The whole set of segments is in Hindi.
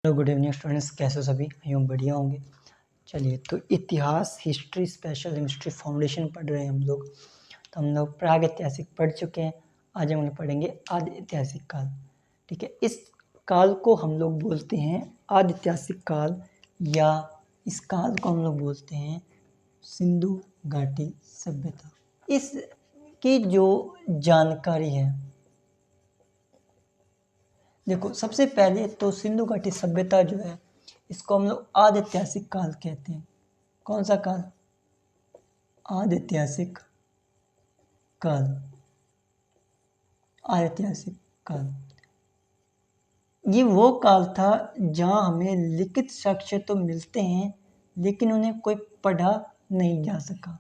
हेलो गुड इवनिंग स्टूडेंट्स, कैसे हो सभी? यूँ बढ़िया होंगे। चलिए, तो इतिहास, हिस्ट्री, स्पेशल हिस्ट्री फाउंडेशन पढ़ रहे हैं हम लोग। तो हम लोग प्राग ऐतिहासिक पढ़ चुके हैं। आज हम लोग पढ़ेंगे आदि ऐतिहासिक काल। ठीक है, इस काल को हम लोग बोलते हैं आदि ऐतिहासिक काल, या इस काल को हम लोग बोलते हैं सिंधु घाटी सभ्यता। इसकी जो जानकारी है, देखो, सबसे पहले तो सिंधु घाटी सभ्यता जो है, इसको हम लोग आदि ऐतिहासिक काल कहते हैं। कौन सा काल? आदि ऐतिहासिक काल। आदि ऐतिहासिक काल ये वो काल था जहाँ हमें लिखित साक्ष्य तो मिलते हैं, लेकिन उन्हें कोई पढ़ा नहीं जा सका।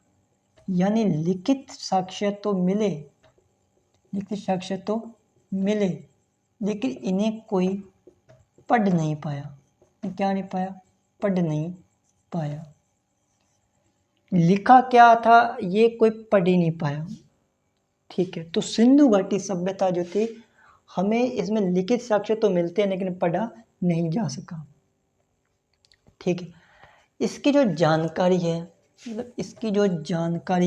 यानी लिखित साक्ष्य तो मिले, लेकिन इन्हें कोई पढ़ नहीं पाया। क्या नहीं पाया? पढ़ नहीं पाया। लिखा क्या था ये कोई पढ़ ही नहीं पाया। ठीक है, तो सिंधु घाटी सभ्यता जो थी, हमें इसमें लिखित साक्ष्य तो मिलते हैं लेकिन पढ़ा नहीं जा सका। ठीक है, इसकी जो जानकारी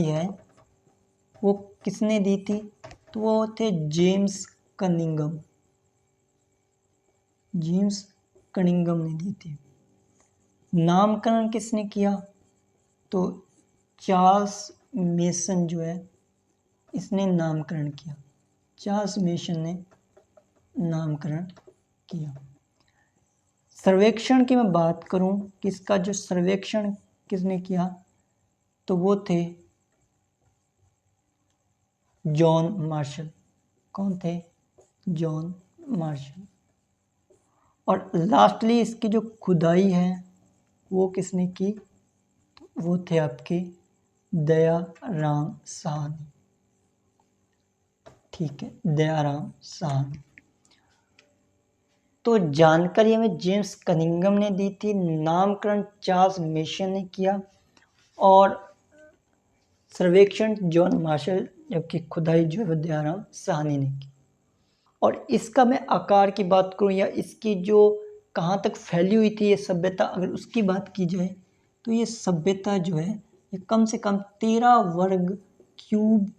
है, वो किसने दी थी? तो वो थे जेम्स कनिंघम ने दी थी। नामकरण किसने किया? तो चार्ल्स मेसन जो है, इसने नामकरण किया। चार्ल्स मेसन ने नामकरण किया। सर्वेक्षण की मैं बात करूं कि इसका जो सर्वेक्षण किसने किया, तो वो थे जॉन मार्शल। कौन थे? John Marshall. और लास्टली इसकी जो खुदाई है वो किसने की? वो थे आपके दयाराम साहनी। ठीक है, दयाराम साहनी। तो जानकारी हमें जेम्स कनिंघम ने दी थी, नामकरण चार्ल्स मेसन ने किया, और सर्वेक्षण जॉन मार्शल, जबकि खुदाई जो है दयाराम साहनी ने की। और इसका मैं आकार की बात करूं, या इसकी जो कहाँ तक फैली हुई थी ये सभ्यता, अगर उसकी बात की जाए, तो ये सभ्यता जो है, ये कम से कम 13 वर्ग क्यूब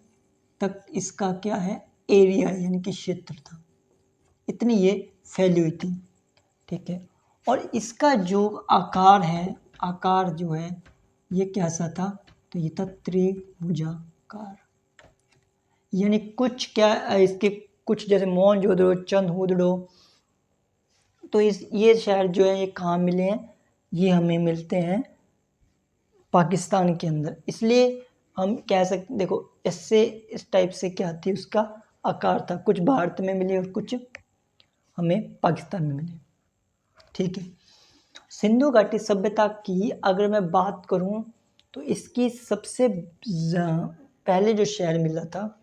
तक इसका क्या है, एरिया यानी कि क्षेत्र था। इतनी ये फैली हुई थी। ठीक है, और इसका जो आकार जो है, ये कैसा था? तो ये था त्रिभुजाकार। यानी कुछ क्या, इसके कुछ जैसे मोहनजोदड़ो, चंदहुदड़ो, तो ये शहर जो है, ये कहाँ मिले हैं? ये हमें मिलते हैं पाकिस्तान के अंदर। इसलिए हम कह सकते, देखो, इससे इस टाइप से क्या थी, उसका आकार था। कुछ भारत में मिले और कुछ हमें पाकिस्तान में मिले। ठीक है, सिंधु घाटी सभ्यता की अगर मैं बात करूं, तो इसकी सबसे पहले जो शहर मिला था,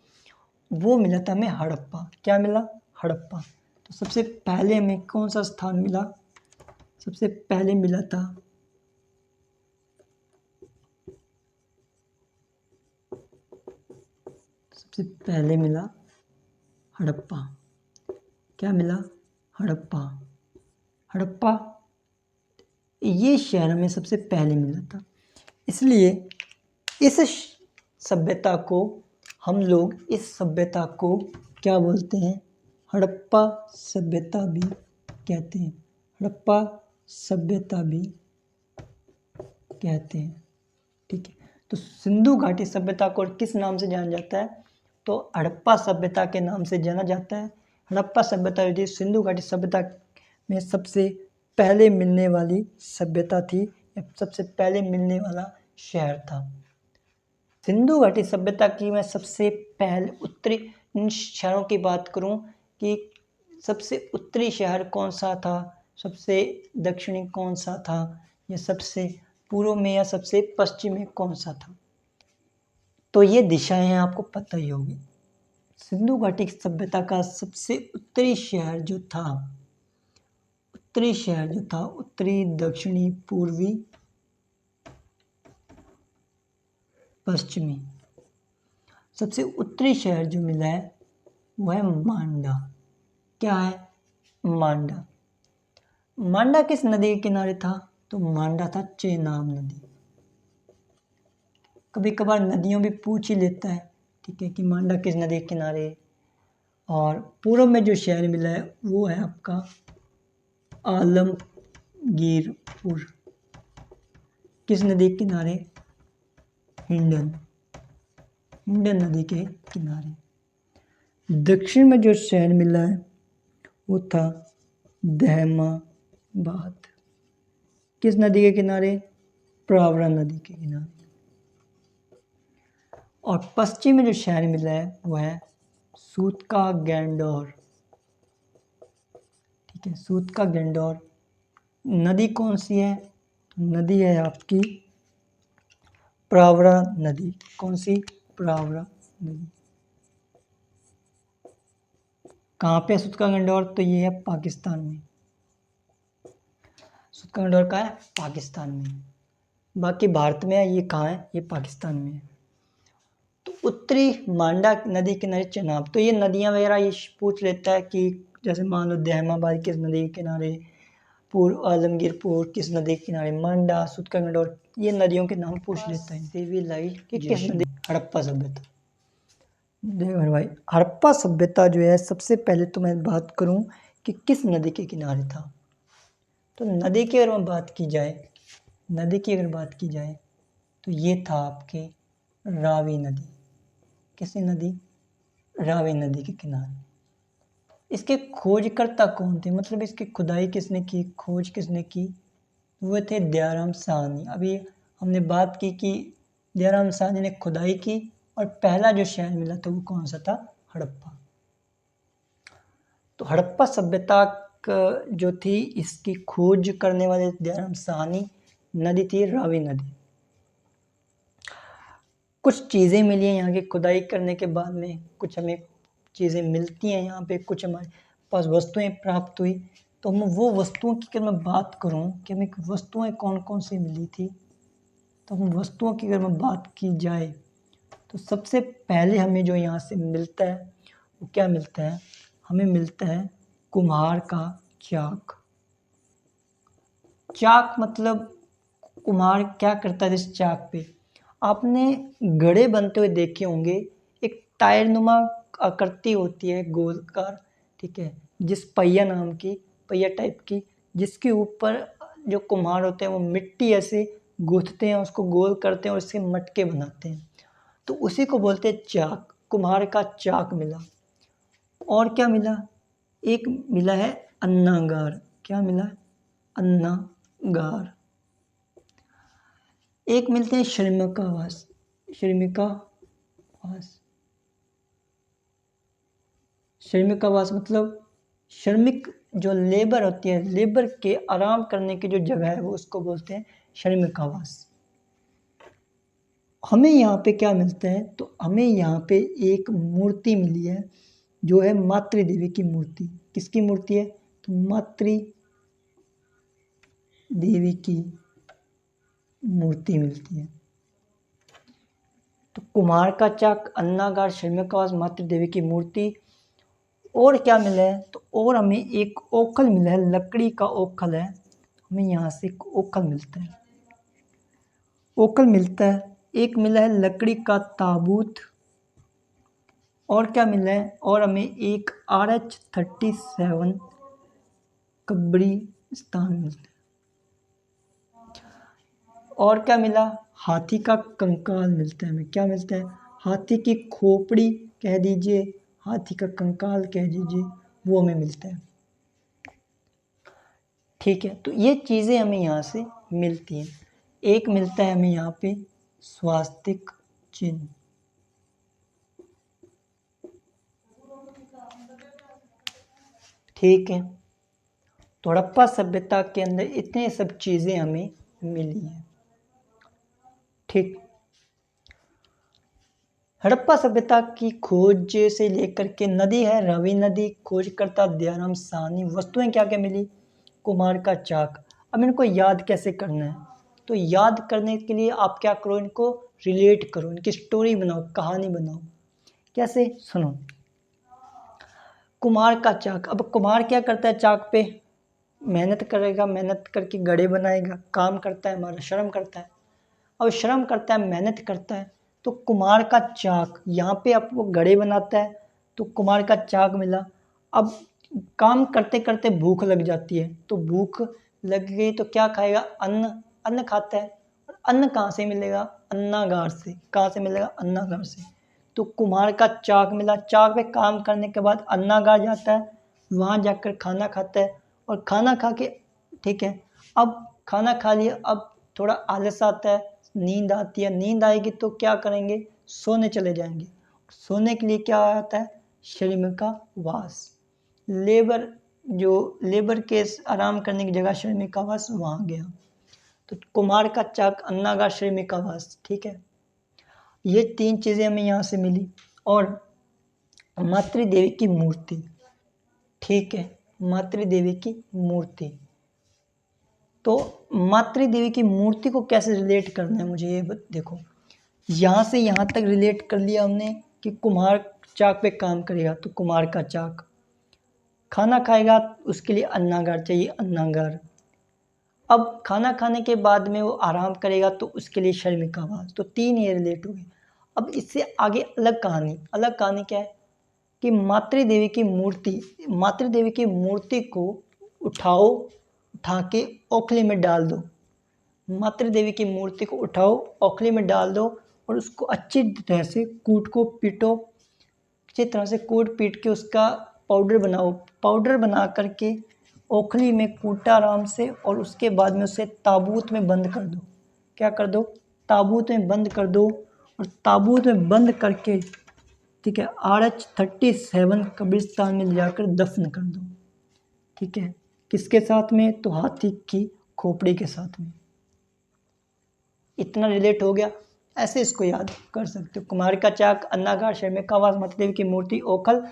वो मिला था हमें हड़प्पा। क्या मिला? हड़प्पा। तो सबसे पहले हमें कौन सा स्थान मिला? सबसे पहले मिला था हड़प्पा। क्या मिला? हड़प्पा ये शहर में सबसे पहले मिला था। इसलिए इस सभ्यता को हम लोग क्या बोलते हैं? हड़प्पा सभ्यता भी कहते हैं। हड़प्पा सभ्यता भी कहते हैं। ठीक है, तो सिंधु घाटी सभ्यता को किस नाम से जाना जाता है? तो हड़प्पा सभ्यता के नाम से जाना जाता है। हड़प्पा सभ्यता यदि सिंधु घाटी सभ्यता में सबसे पहले मिलने वाली सभ्यता थी, या सबसे पहले मिलने वाला शहर था। सिंधु घाटी सभ्यता की मैं सबसे पहले उत्तरी इन शहरों की बात करूं कि सबसे उत्तरी शहर कौन सा था, सबसे दक्षिणी कौन सा था, या सबसे पूर्व में या सबसे पश्चिम में कौन सा था, तो ये दिशाएं आपको पता ही होगी। सिंधु घाटी सभ्यता का सबसे उत्तरी शहर जो था, उत्तरी, दक्षिणी, पूर्वी, पश्चिमी, सबसे उत्तरी शहर जो मिला है वो है मांडा। क्या है? मांडा। मांडा किस नदी के किनारे था? तो मांडा था चेनाब नदी। कभी कभार नदियों भी पूछ ही लेता है, ठीक है, कि मांडा किस नदी के किनारे। और पूर्व में जो शहर मिला है वो है आपका आलमगीरपुर। किस नदी के किनारे? हिंडन नदी के किनारे। दक्षिण में जो शहर मिला है वो था दहमाबाद। किस नदी के किनारे? प्रावरा नदी के किनारे। और पश्चिम में जो शहर मिला है वो है सूतका गैंडोर। ठीक है, सूतका गैंडोर। नदी कौन सी है? नदी है आपकी प्रावरा नदी। कौन सी? प्रावरा नदी। कहाँ पे सूतका गंडौर? तो ये है पाकिस्तान में। सूतका गंडौर कहाँ है? पाकिस्तान में। बाकी भारत में है, ये कहाँ है? ये पाकिस्तान में है। तो उत्तरी मांडा नदी के किनारे चेनाब। तो ये नदियाँ वगैरह ये पूछ लेता है कि जैसे मान लो दहमाबाद किस नदी के किनारे, पूर्व आलमगीरपुर किस नदी के किनारे, मांडा, सूतका गंडौर, ये नदियों के नाम पूछ लेता है। सिविलाइजेशन कि किस नदी? हड़प्पा सभ्यता। देखो मेरे भाई, हड़प्पा सभ्यता जो है सबसे पहले तो मैं बात करूं कि किस नदी के किनारे था। तो नदी की अगर बात की जाए तो ये था आपके रावी नदी। किस नदी? रावी नदी के किनारे। इसके खोजकर्ता कौन थे, मतलब इसकी खुदाई किसने की, खोज किसने की? वो थे दयाराम साहनी। अभी हमने बात की कि दयाराम साहनी ने खुदाई की और पहला जो शहर मिला था वो कौन सा था? हड़प्पा। तो हड़प्पा सभ्यता जो थी इसकी खोज करने वाले दयाराम साहनी, नदी थी रावी नदी। कुछ चीज़ें मिली हैं यहाँ की खुदाई करने के बाद में, कुछ हमें चीज़ें मिलती हैं यहाँ पे, कुछ हमारे पास वस्तुएं प्राप्त हुई। तो हम वो वस्तुओं की अगर मैं बात करूँ कि हमें वस्तुएं कौन कौन सी मिली थी, तो हम वस्तुओं की अगर मैं बात की जाए तो सबसे पहले हमें जो यहाँ से मिलता है वो क्या मिलता है? हमें मिलता है कुम्हार का चाक। चाक मतलब कुम्हार क्या करता है इस चाक पे? आपने घड़े बनते हुए देखे होंगे, एक टायर नुमा आकृति होती है गोलकार, ठीक है, जिस पहिया नाम की, पहिया टाइप की, जिसके ऊपर जो कुम्हार होते हैं वो मिट्टी ऐसे गूंथते हैं, उसको गोल करते हैं और इसके मटके बनाते हैं। तो उसी को बोलते हैं चाक। कुम्हार का चाक मिला। और क्या मिला? एक मिला है अन्नागार। क्या मिला? अन्नागार। एक मिलते हैं श्रमिकावास। श्रमिकावास मतलब श्रमिक जो लेबर होती है, लेबर के आराम करने की जो जगह है वो उसको बोलते हैं श्रमिकावास। हमें यहाँ पे क्या मिलता है? तो हमें यहाँ पे एक मूर्ति मिली है जो है मातृ देवी की मूर्ति। किसकी मूर्ति है? तो मातृ देवी की मूर्ति मिलती है। तो कुम्हार का चाक, अन्नागार, श्रमिकावास, मातृ देवी की मूर्ति। और क्या मिला है? तो और हमें एक ओखल मिला है, लकड़ी का ओखल है। हमें यहाँ से एक ओखल मिलता है, ओखल मिलता है। एक मिला है लकड़ी का ताबूत। और क्या मिला है? और हमें एक RH-37 कब्रिस्तान मिलता है। और क्या मिला? हाथी का कंकाल मिलता है हमें। क्या मिलता है? हाथी की खोपड़ी कह दीजिए, हाथी का कंकाल कह दीजिए, वो हमें मिलता है। ठीक है, तो ये चीज़ें हमें यहाँ से मिलती हैं। एक मिलता है हमें यहाँ पे स्वास्तिक चिन्ह। ठीक है, तो हड़प्पा सभ्यता के अंदर इतने सब चीज़ें हमें मिली हैं। ठीक, हड़प्पा सभ्यता की खोज से लेकर के नदी है रावी नदी, खोजकर्ता दयाराम साहनी, वस्तुएं क्या क्या मिली? कुम्हार का चाक। अब इनको याद कैसे करना है? तो याद करने के लिए आप क्या करो, इनको रिलेट करो, इनकी स्टोरी बनाओ, कहानी बनाओ। कैसे? सुनो। कुम्हार का चाक। अब कुम्हार क्या करता है चाक पे? मेहनत करेगा, मेहनत करके घड़े बनाएगा, काम करता है हमारा, श्रम करता है। अब श्रम करता है, मेहनत करता है, तो कुम्हार का चाक, यहाँ पे अब वो घड़े बनाता है तो कुम्हार का चाक मिला। अब काम करते करते भूख लग जाती है, तो भूख लग गई तो क्या खाएगा? अन्न। अन्न खाता है। और अन्न कहाँ से मिलेगा? अन्नागार से। कहाँ से मिलेगा? अन्नागार से। तो कुम्हार का चाक मिला, चाक पे काम करने के बाद अन्नागार जाता है, वहाँ जाकर खाना खाता है, और खाना खा के, ठीक है, अब खाना खा लिया, अब थोड़ा आलस आता है, नींद आती है, नींद आएगी तो क्या करेंगे? सोने चले जाएंगे। सोने के लिए क्या आता है? श्रमिकावास। लेबर, जो लेबर के आराम करने की जगह श्रमिकावास, वहाँ गया। तो कुम्हार का चाक, अन्नागार, श्रमिकावास, ठीक है। ये 3 चीज़ें हमें यहाँ से मिली। और मातृदेवी की मूर्ति, ठीक है, मातृदेवी की मूर्ति। तो मातृदेवी की मूर्ति को कैसे रिलेट करना है मुझे ये देखो, यहाँ से यहाँ तक रिलेट कर लिया हमने कि कुम्हार चाक पे काम करेगा तो कुम्हार का चाक, खाना खाएगा उसके लिए अन्नागार चाहिए, अन्नागार। अब खाना खाने के बाद में वो आराम करेगा तो उसके लिए श्रमिकावास। तो 3 ये रिलेट हो गए। अब इससे आगे अलग कहानी, अलग कहानी क्या है कि मातृदेवी की मूर्ति, मातृदेवी की मूर्ति को उठाओ, उठा के ओखली में डाल दो। मातृदेवी की मूर्ति को उठाओ, ओखली में डाल दो, और उसको अच्छी तरह से कूट को पीटो, अच्छी तरह से कूट पीट के उसका पाउडर बनाओ। पाउडर बना करके ओखली में कूटा आराम से, और उसके बाद में उसे ताबूत में बंद कर दो। क्या कर दो? ताबूत में बंद कर दो। और ताबूत में बंद करके, ठीक है, RH-37 कब्रिस्तान में ले जाकर दफन कर दो। ठीक है, किसके साथ में? तो हाथी की खोपड़ी के साथ में। इतना रिलेट हो गया, ऐसे इसको याद कर सकते हो। कुम्हार का चाक, अन्नागार, श्रमिकावास, मातृदेवी की मूर्ति, ओखल,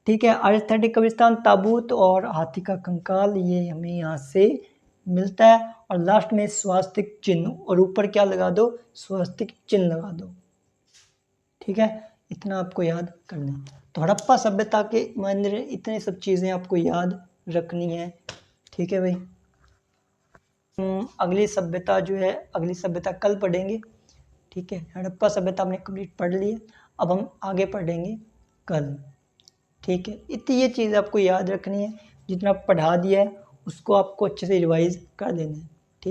ठीक है, RH-30 कब्रिस्तान, ताबूत और हाथी का कंकाल, ये हमें यहाँ से मिलता है। और लास्ट में स्वास्तिक चिन्ह, और ऊपर क्या लगा दो? स्वास्तिक चिन्ह लगा दो। ठीक है, इतना आपको याद करना है। तो हड़प्पा सभ्यता के मंदिर, इतने सब चीज़ें आपको याद रखनी है। ठीक है भाई, अगली सभ्यता जो है, अगली सभ्यता कल पढ़ेंगे। ठीक है, हड़प्पा सभ्यता हमने कंप्लीट पढ़ ली है, अब हम आगे पढ़ेंगे कल। ठीक है, इतनी ये चीज़ आपको याद रखनी है, जितना पढ़ा दिया है उसको आपको अच्छे से रिवाइज कर देना है।